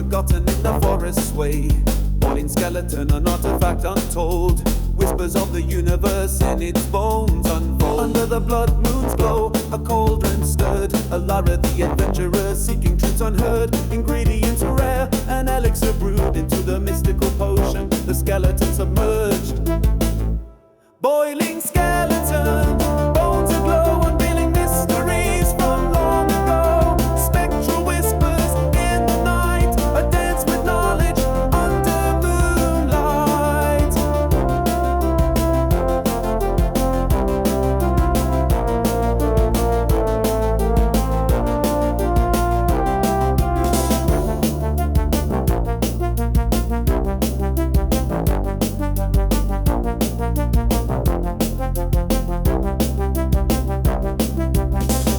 forgotten in the forest sway. Boiling skeleton, an artifact untold. Whispers of the universe in its bones unfold. Under the blood moon's glow, a cauldron stirred. Elara the adventurer, seeking truths unheard. Ingredients rare, an elixir brewed into the mystical potion. The skeleton submerged. Boiling skeleton, bones aglow, unveiling mysteries from long ago. Spectral whispers in the night, a dance with knowledge under moonlight.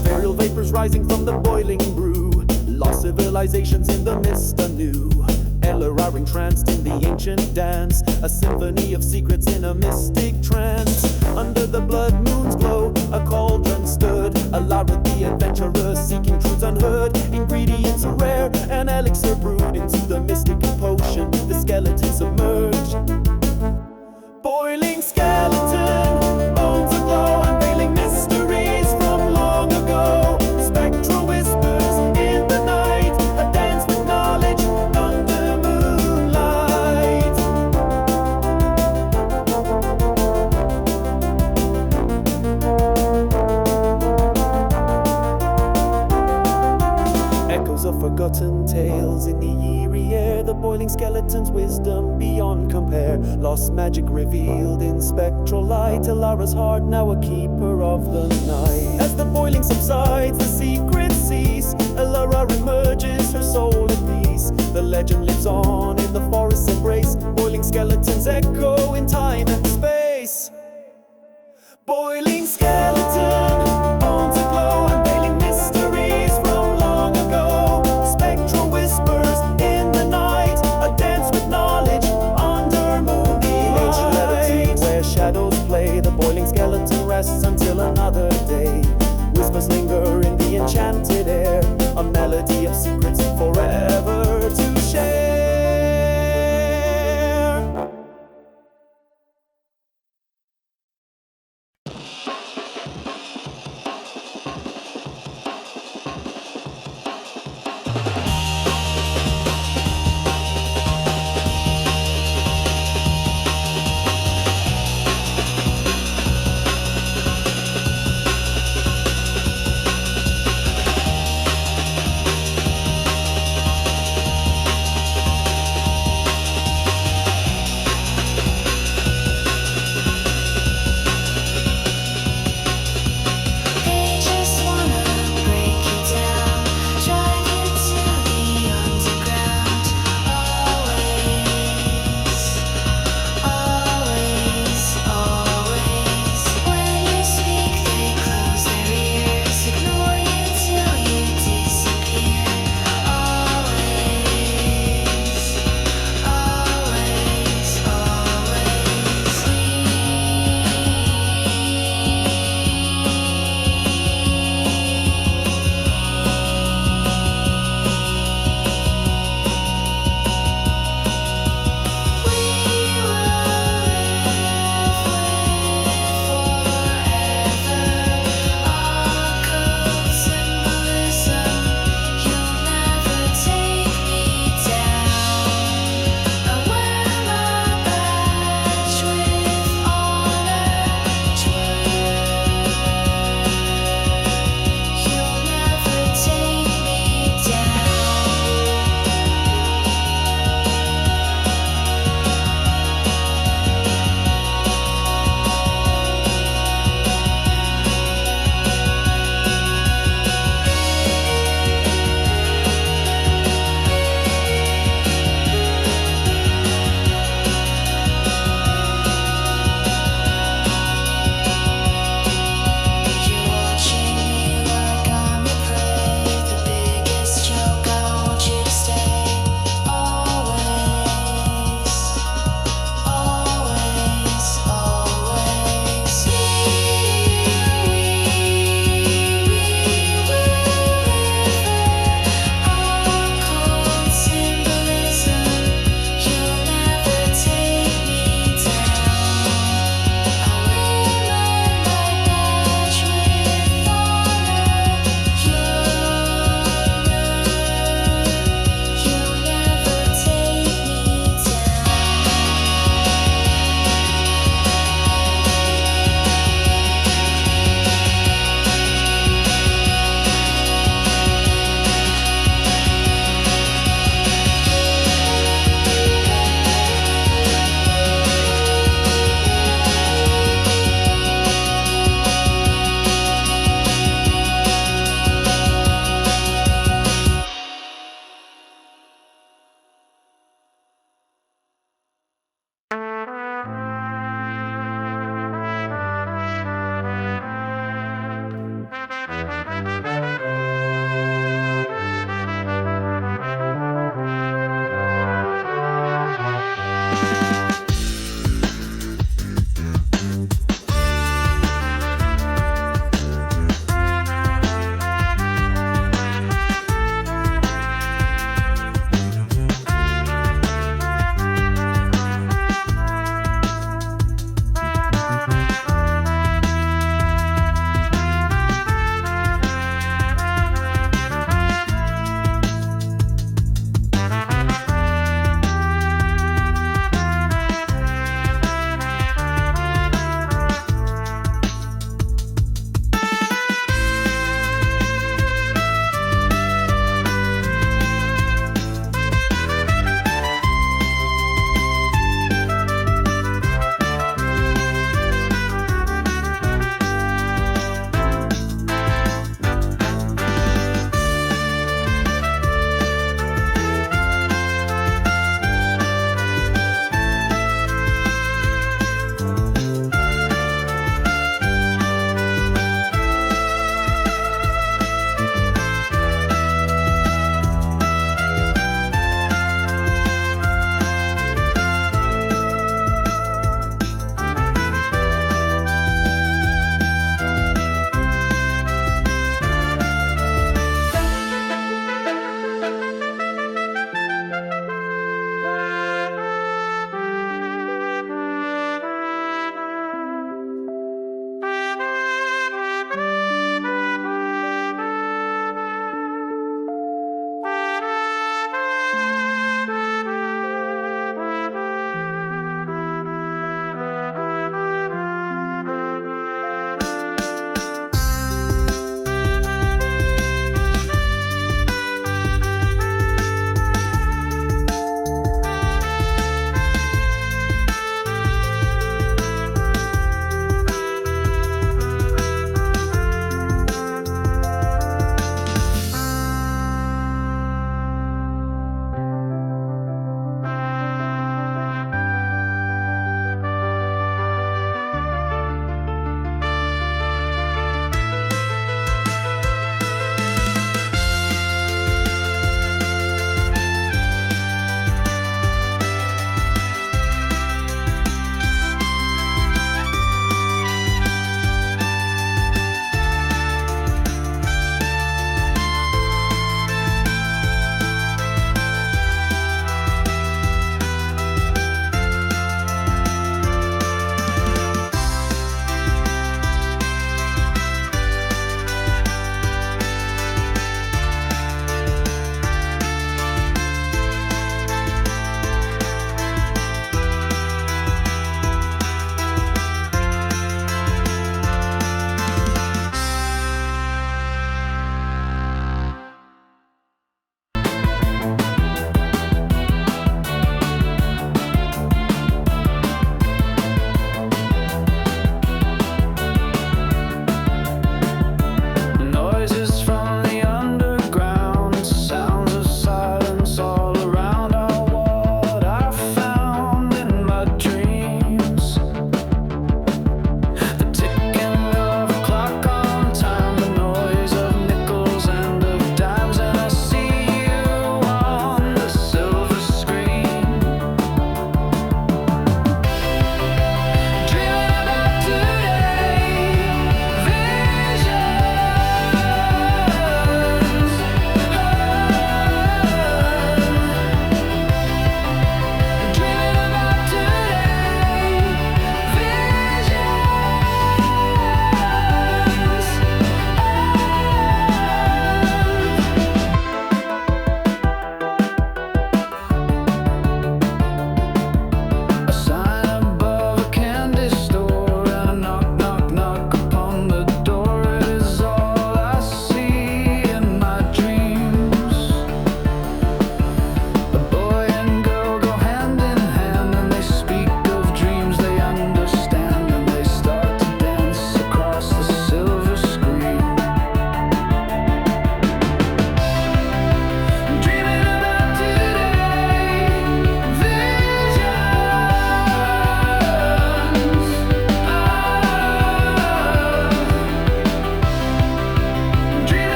Ethereal vapors rising from the boiling brew. Lost civilizations in the mist anew. Elara entranced in the ancient dance. A symphony of secrets in a mystic trance. Under the blood moon's glow, a cauldron stirred. Elara the adventurer, seeking truths unheard. Ingredients rare, an elixir brewed into the mystical potion. The skeleton submerged. Boiling skeleton, bones aglow, unveiling mysteries from long ago. Spectral whispers in the night, a dance with knowledge under moonlight. Echoes of forgotten tales in the eerie air. The boiling skeleton's wisdom beyond compare. Lost magic revealed in spectral light. Elara's heart now a keeper of the night. As the boiling subsides, the secrets cease. Elara emerges, her soul at peace. The legend lives on in the forest's embrace. Boiling skeletons echo in time and space. Boiling skeleton, bones aglow, unveiling mysteries from long ago. Spectral whispers in the night, a dance with knowledge under moonlight. Where shadows play, the boiling skeleton rests until another day. Whispers linger in the enchanted air, a melody of secrets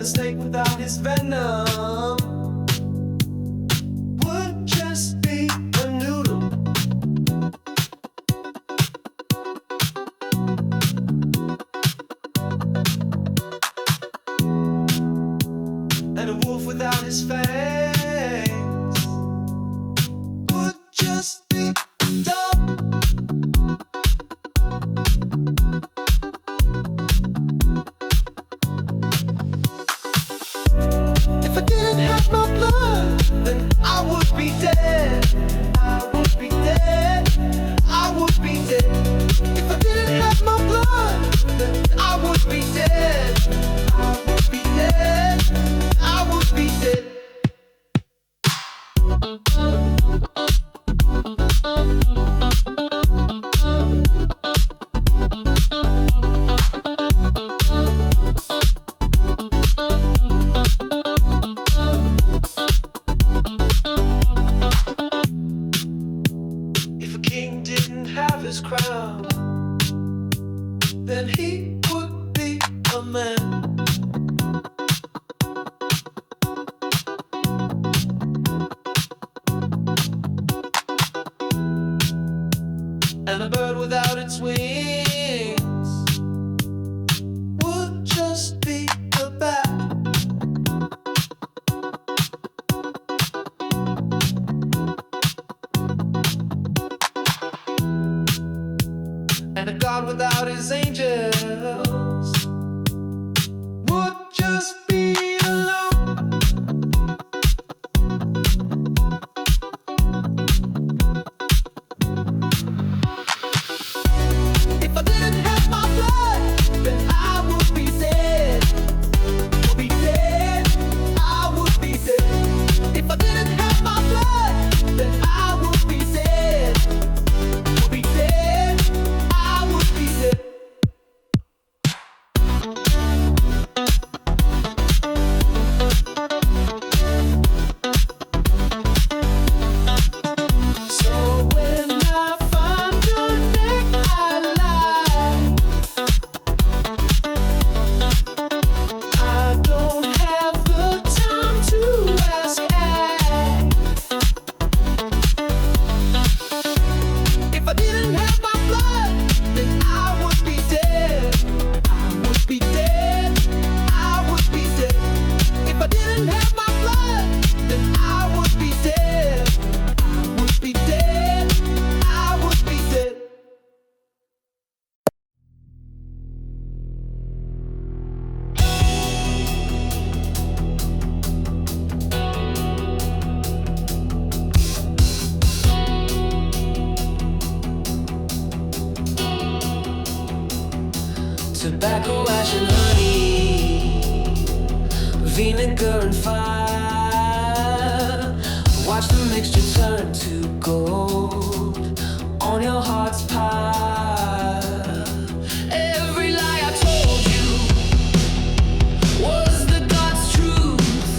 And a snake without his venom would just be a noodle. And a wolf without his fangs would just be a dog. If I didn't have my blood, then I would be dead. I would be dead. I would be dead. If I didn't have my blood, then I would be dead. I would be dead. I would be dead. If a king didn't have his crown, then he would be a man. And a bird without its wings would just be a bat. And a god without his angels would just be alone. If I didn't have my blood, then I would be dead. Would be dead. I would be dead. If I didn't have my blood, then I would be dead. Would be dead. I would be dead. So when I find your neck, I lie. I don't have the time to ask. If I didn't have my blood, then I would be dead. I would be dead. I would be dead. If I didn't have my blood, then I would be dead. I would be dead. I would be dead. Tobacco, ash and honey, vinegar and fire. Watch the mixture turn to gold on your heart's pie. Every lie I told you was the God's truth.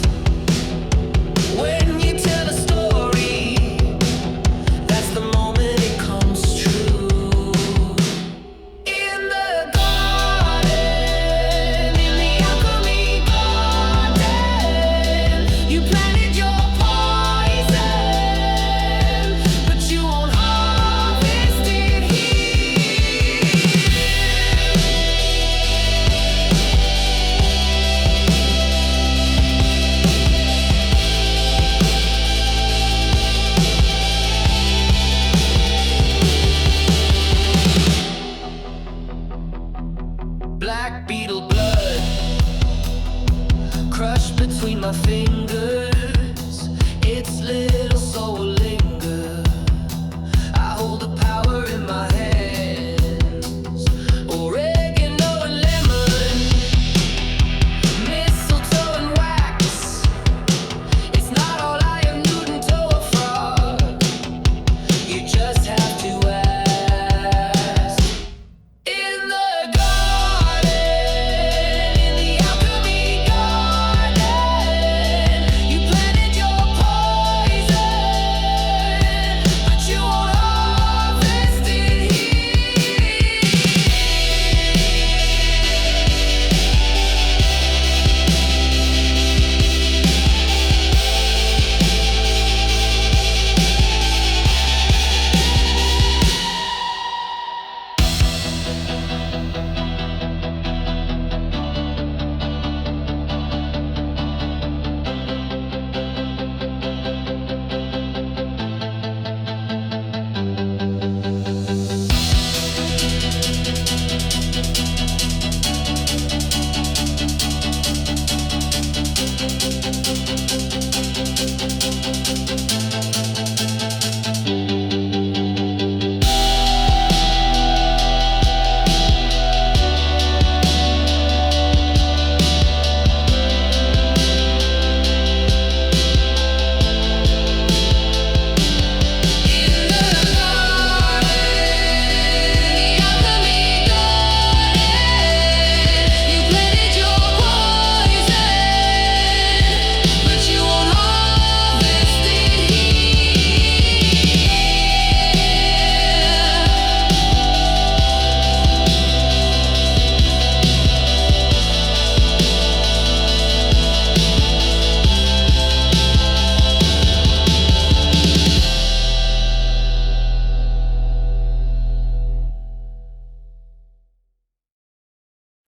When you tell a story, that's the moment it comes true. In the garden, in the Alchemy Garden, you planted your poison, but you won't harvest it here. Black beetle blood crushed between my fingers. Its little soul will linger. I hold the power in my hand.